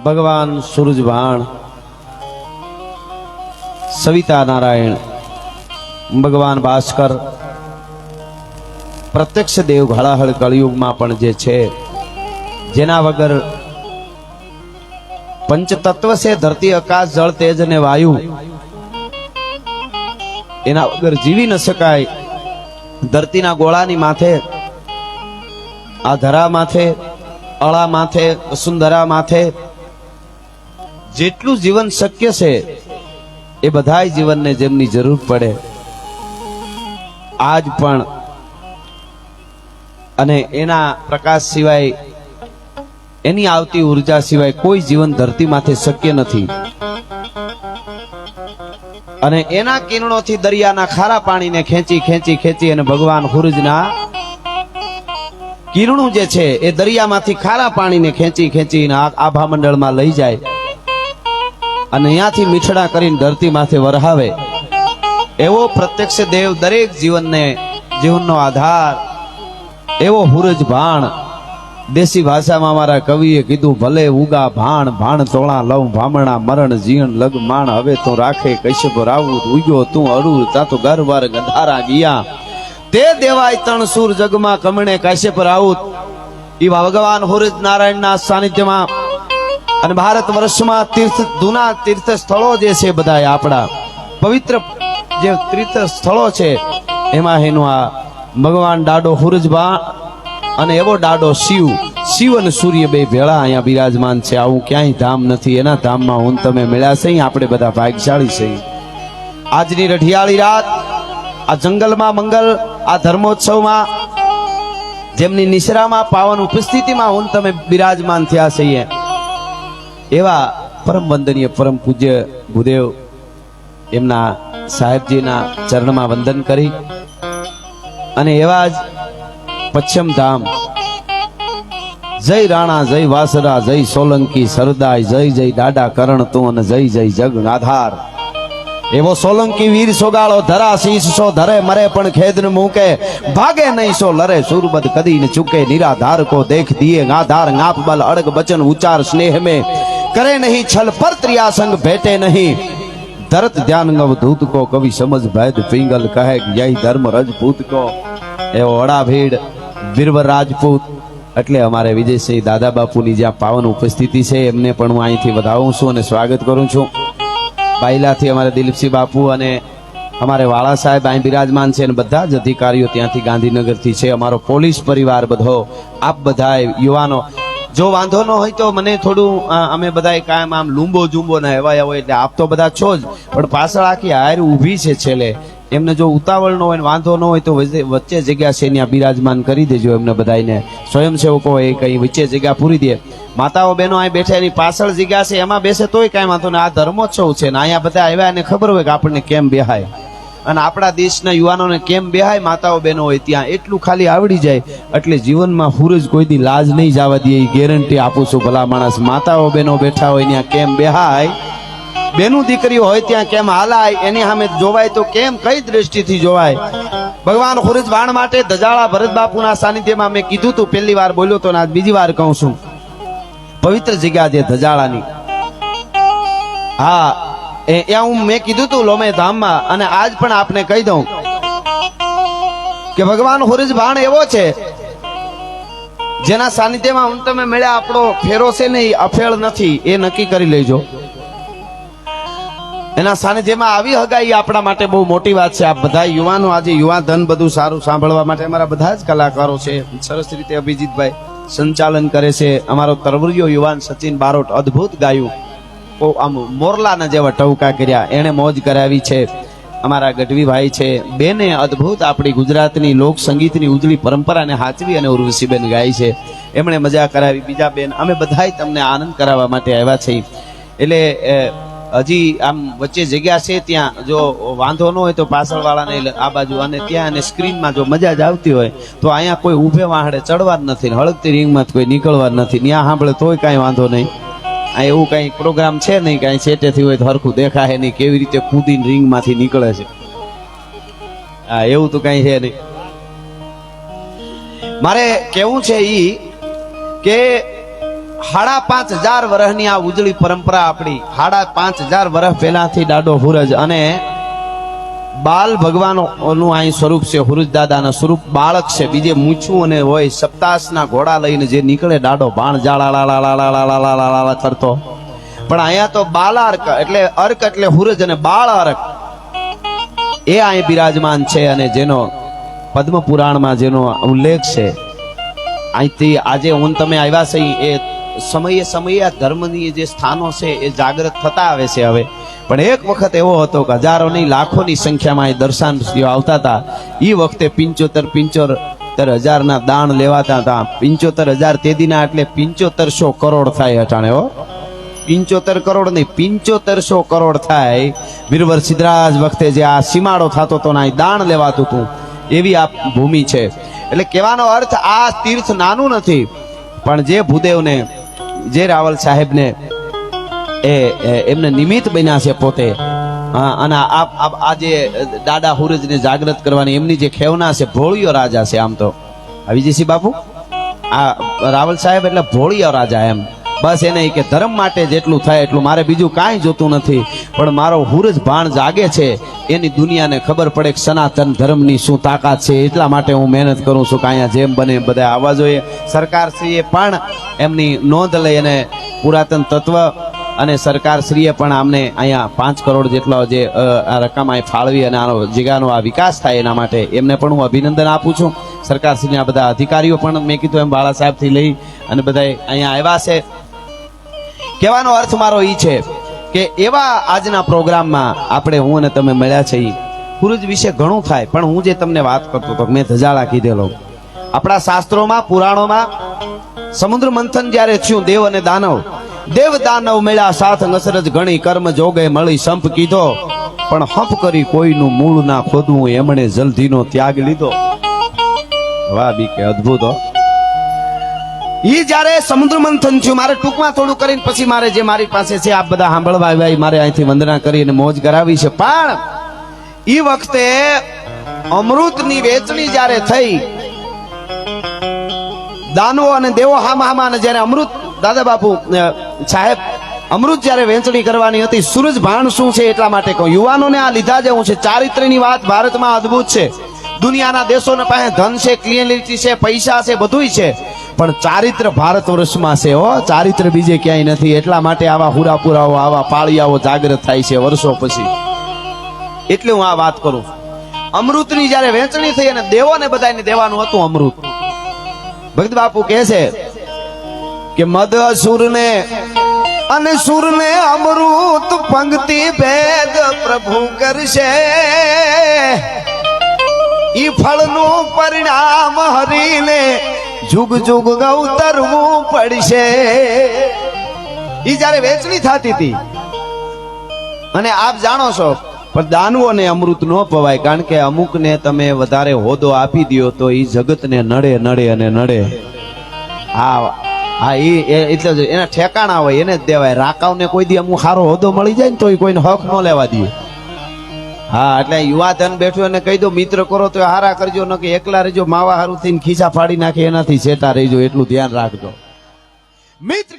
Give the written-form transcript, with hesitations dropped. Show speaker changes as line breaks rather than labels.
ભગવાન સૂરજભાણ, સવિતા નારાયણ, ભગવાન ભાસ્કર, પ્રત્યક્ષ દેવ હળાહળ કળિયુગમાં પણ જે છે, જેના વગર પંચતત્વ છે ધરતી આકાશ જળ તેજ અને વાયુ, એના વગર જીવી ન શકાય. ધરતીના ગોળાની માથે, આ ધરા માથે, અળા માથે, વસુંધરા માથે જેટલું જીવન શક્ય છે એ બધાય જીવનને જેમની જરૂર પડે આજ પણ, અને એના પ્રકાશ સિવાય, એની આવતી ઉર્જા સિવાય કોઈ જીવન ધરતી માથે શક્ય નથી. અને એના કિરણોથી દરિયાના ખારા પાણીને ખેંચી ખેંચી ખેંચી અને ભગવાન સૂરજના કિરણો જે છે એ દરિયામાંથી ખારા પાણીને ખેંચી ખેંચીને આભા મંડળમાં લઈ જાય અને અહીંયાથી મીઠડા કરીને ધરતી માથે વરહાવે. એવો પ્રત્યક્ષ દેવ દરેક જીવનનો આધાર, એવો સૂરજભાણ. દેશી ભાષામાં મારા કવિએ કીધું, ભલે ઉગા ભાણ ભાણ તોળા લવ ભામણા મરણ જીણ લગ માણ હવે તો રાખે કશ્યપ રાવું ઉગ્યો તું અડુર તા તો ગરવાર ગંધારા ગયા તે દેવાય તણ સુર જગમાં કમણે કશ્યપ રાઉત. એવા ભગવાન સૂરજ નારાયણના સાનિધ્યમાં અને ભારત વર્ષમાં જૂના તીર્થ સ્થળો જે છે બધા આપણા પવિત્ર જે તીર્થ સ્થળો છે, એમાં એનું આ ભગવાન ડાડો સૂરજભાણ અને એવો ડાડો શિવ અને સૂર્ય બે ભેળા અહીંયા બિરાજમાન છે. આવું ક્યાંય ધામ નથી. એના ધામમાં હું તમે મળ્યા છે. આપણે બધા ભાગ્યશાળી છે. આજની રઢિયાળી રાત, આ જંગલમાં મંગલ, આ ધર્મોત્સવમાં જેમની નિશરામાં પાવન ઉપસ્થિતિમાં હું તમે બિરાજમાન થયા છીએ, એવા પરમ વંદનીય પરમ પૂજ્ય ભૂદેવ એમના સાહેબજીના ચરણમાં વંદન કરી અને એવા જ પશ્ચિમ ધામ, જય રાણા, જય વાસરા, જય સોલંકી સરદાય, જય જય દાડા કરણ તું અને જય જય જગ આધાર. એવો સોલંકી વીર સોગાળો ધરા શીશ સો ધરે મરે પણ ખેદ ન મૂકે, ભાગે નહીં સો લરે સુરબદ કદી ન ચૂકે, નિરાધાર કો દેખ દિએ આધાર, ગાપ બલ અડગ બચન ઉચ્ચાર સ્નેહ में करे नहीं छल पर त्रिया संग भेटे नहीं, धरत ध्यान गव धूत को कवि समझ भैद पिंगल कहे यही धर्म रजपूत को. एवो वड़ा भीड़ વીરવર રાજપૂત એટલે અમારે વિજયસિંહ દાદા બાપુની જ્યાં પાવન ઉપસ્થિતિ છે એમને પણ હું અહીંથી વધાવું છું અને સ્વાગત કરું છું. બાયલાથી અમારે દિલીપસિંહ બાપુ અને અમારે વાળા સાહેબ અહીં બિરાજમાન છે અને બધા જ અધિકારીઓ ત્યાંથી ગાંધીનગરથી છે. અમારો પોલીસ પરિવાર બધો, આપ બધા યુવાનો, જો વાંધો ન હોય તો મને થોડું, અમે બધા કાયમ આમ લૂંબો જુંબો ના એવા હોય એટલે આપ તો બધા છો જ, પણ પાછળ આખી હાર ઊભી છે છેલ્લે. એમને જો ઉતાવળ ન હોય, વાંધો ન હોય તો વચ્ચે જગ્યા છે ત્યાં બિરાજમાન કરી દેજો. એમને બધાને સ્વયંસેવકો એ કઈ વચ્ચે જગ્યા પૂરી દે. માતાઓ બહેનો અહીં બેઠા એની પાછળ જગ્યા છે એમાં બેસે તોય કાંઈ વાંધો ને. આ ધર્મોત્સવ છે ને અહીંયા બધા આવ્યા એને ખબર હોય કે આપણને કેમ બેહાય અને આપણા દેશના યુવાનોને કેમ બેહાય. માતાઓ બહેનો હોય ત્યાં એટલું ખાલી આવડી જાય એટલે જીવનમાં સૂરજ કોઈ દી લાજ નહીં જવા દે, એ ગેરંટી આપું છું. ભલા માણસ માતાઓ બહેનો બેઠા હોય ત્યાં કેમ બેહાય, બેનું દીકરીઓ હોય ત્યાં કેમ હાલાય, એની સામે જોવાય તો કેમ, કઈ દ્રષ્ટિથી જોવાય. ભગવાન સૂરજભાણ માટે ધજાળા ભરત બાપુના સાનિધ્યમાં મેં કીધું તું, પહેલી વાર બોલ્યો તો આજ બીજી વાર કહું છું, પવિત્ર જગ્યા છે ધજાળાની. હા, હું મેં કીધું તું લોમે ધામમાં, અને આજ પણ આપને કહી દઉં કે ભગવાન સૂરજભાણ એવો છે જેના સાનિધ્યમાં હું તમે મળ્યા. આપણો ફેરો છે ને એ અફેળ નથી, એ નક્કી કરી લેજો. એના સાનિધ્યમાં આવી હગાઈ આપણા માટે બહુ મોટી વાત છે. આ બધા યુવાનો, આજે યુવા ધન બધું સારું સાંભળવા માટે અમારા બધા જ કલાકારો છે. સરસ રીતે અભિજીતભાઈ સંચાલન કરે છે. અમારો તરવરિયો યુવાન સચિન બારોટ અદ્ભુત ગાયું, આમ મોરલાના જેવા ટવકા કર્યા, એને મોજ કરાવી છે. અમારા ગઢવીભાઈ છે, બેને અદ્ભુત આપણી ગુજરાતની લોક સંગીતની ઉજળી પરંપરાને હાચવી અને ઉર્વશીબેન ગાય છે, એમણે મજા કરાવી. બીજા બેન, અમે બધાય તમને આનંદ કરાવવા માટે આવ્યા છીએ. એટલે હજી આમ વચ્ચે જગ્યા છે ત્યાં જો વાંધો ન હોય તો પાછળ વાળાને આ બાજુ, અને ત્યાં અને સ્ક્રીનમાં જો મજા જ આવતી હોય તો અહીંયા કોઈ ઊભે વાહડે ચડવા જ નથી, હળગતી રિંગમાં કોઈ નીકળવા જ નથી. ત્યાં સાંભળે તોય કાંઈ વાંધો નહીં. આ એવું કઈ પ્રોગ્રામ છે નહીં, કઈ સેટેથી હોય તો હરખું દેખાય નહીં કેવી રીતે કૂદીને રિંગમાંથી નીકળે છે. હા, એવું તો કઈ છે નહીં. મારે કેવું છે ઈ કે 5,500 વર્ષની આ ઉજળી પરંપરા આપણી 5,500 વર્ષ પહેલાથી દાડો હુરજ અને બાલ ભગવાનનું અહીં સ્વરૂપ છે. હુરજ દાદાના સ્વરૂપ બાળક છે. બીજે મૂછું અને હોય સપ્તાસના ઘોડા લઈને જે નીકળે દાડો બાણ જાળા કરતો, પણ અહીંયા તો બાલાર્ક એટલે અર્ક એટલે હુરજ અને બાળ અર્ક એ અહીં બિરાજમાન છે. અને જેનો પદ્મ પુરાણમાં જેનો ઉલ્લેખ છે, અહીંથી આજે હું તમે આવ્યા છે એ સમયે સમયે આ ધર્મની જે સ્થાનો છે એ જાગૃત થતા આવે છે હવે. પણ એક વખત એવો હતો કે હજારોની લાખોની સંખ્યામાં અહીં દર્શનાર્થીઓ આવતા હતા. એ વખતે 75,000 દાન લેવાતા હતા. 75,000 તેદીના એટલે 7500 કરોડ થાય અટાણે. હો 75 કરોડ નહીં, 7500 કરોડ થાય. વીરવર સિદ્ધરાજ વખતે જે આ સીમાડો થતો હતો ને દાન લેવાતું હતું, એવી આ ભૂમિ છે. એટલે કહેવાનો અર્થ આ તીર્થ નાનું નથી, પણ જે ભૂદેવને જે રાવલ સાહેબને એમને નિમિત્ત બન્યા છે પોતે, અને આ જે દાદા હુરજને જાગૃત કરવાની એમની જે ખેવના છે, ભોળિયો રાજા છે. આમ તો વિજયસિંહ બાપુ આ રાવલ સાહેબ એટલે ભોળિયો રાજા એમ. બસ એને કે ધર્મ માટે જેટલું થાય એટલું, મારે બીજું કાંઈ જોતું નથી, પણ મારો હુરજ ભાણ જાગે છે એની દુનિયાને ખબર પડે કે સનાતન ધર્મની શું તાકાત છે. એટલા માટે હું મહેનત કરું છું કે અહીંયા જેમ બને બધા આવવા જોઈએ. સરકારશ્રીએ પણ એમની નોંધ લઈ અને પુરાતન તત્વ અને સરકારશ્રીએ પણ આમને અહીંયા 5 કરોડ જેટલો જે આ રકમ અહીં ફાળવી અને આનો જગ્યાનો આ વિકાસ થાય એના માટે એમને પણ હું અભિનંદન આપું છું. સરકારશ્રીના બધા અધિકારીઓ પણ મેં કીધું એમ બાળા સાહેબથી લઈ અને બધા અહીંયા આવ્યા છે. કહેવાનો અર્થ મારો એ છે કે એવા આજના પ્રોગ્રામમાં આપણે હું અને તમે મળ્યા છે. હુરજ વિશે ઘણું થાય, પણ હું જે તમને વાત કરતો હતો મેં ધજાળા કીધેલો. આપણા શાસ્ત્રોમાં પુરાણોમાં સમુદ્ર મંથન જ્યારે થયું, દેવ અને દાનવ, દેવ દાનવ મળ્યા સાથ નસરજ ઘણી કર્મ જોગે મળી સંપ કીધો, પણ હંપ કરી કોઈનું મૂળ ના ખોદવું એમણે જલ્દીનો ત્યાગ લીધો. વાહ બી કે અદ્ભુત. ઈ જ્યારે સમુદ્ર મંથન થયું, મારે ટૂંકમાં થોડું કરીને પછી મારે જે મારી પાસે છે આપ બધા સાંભળવા આવ્યા, મારે અહીંથી વંદના કરી અને મોજ કરાવી છે. પણ ઈ વખતે અમૃતની વેચણી જ્યારે થઈ, દાનવો અને દેવો હામા અને જ્યારે અમૃત દાદા બાપુ સાહેબ અમૃત જ્યારે વેચણી કરવાની હતી, સૂરજ ભાણ શું છે એટલા માટે કહું, યુવાનોને આ લીધા જેવું છે. ચારિત્ર્યની વાત ભારતમાં અદ્ભુત છે. દુનિયાના દેશોને પાસે ધન છે, ક્લિયરિટી છે, પૈસા છે, બધુંય છે, પણ ચારિત્ર ભારત વર્ષમાં છે. હો ચારિત્ર બીજે ક્યાંય નથી. એટલા માટે આવા હુરાપુરાઓ આવા પાળિયાઓ જાગૃત થાય છે વર્ષો પછી. એટલે હું આ વાત કરું. અમૃતની જ્યારે વેચણી થઈ અને દેવોને બધાને દેવાનું હતું અમૃત, ભગત બાપુ કહે છે કે મદ સુરને અને સુરને અમૃત પંક્તિ ભેદ પ્રભુ કરશે, ઈ ફળનું પરિણામ હરીને જુગ જુગ ગૌતરવું પડશે. ઈ જ્યારે વેચણી થતી હતી, અને આપ જાણો છો પણ દાનવોને અમૃત ન પવાય, કારણ કે અમુકને તમે વધારે હોદો આપી દો તો ઈ જગતને નડે નડે અને નડે. હા એટલે એના ઠેકાણા હોય એને જ દેવાય. રાકાવને કોઈ દી અમુક સારો હોદો મળી જાય ને તો કોઈને હક ન લેવા દે. હા એટલે યુવા ધન બેઠું એને કહી દો મિત્ર કરો તો હારા કરજો, ન કે એકલા રહેજો, માવા હારું થઈને ખીસા ફાડી નાખે એનાથી સેટા રહેજો, એટલું ધ્યાન રાખજો. મિત્ર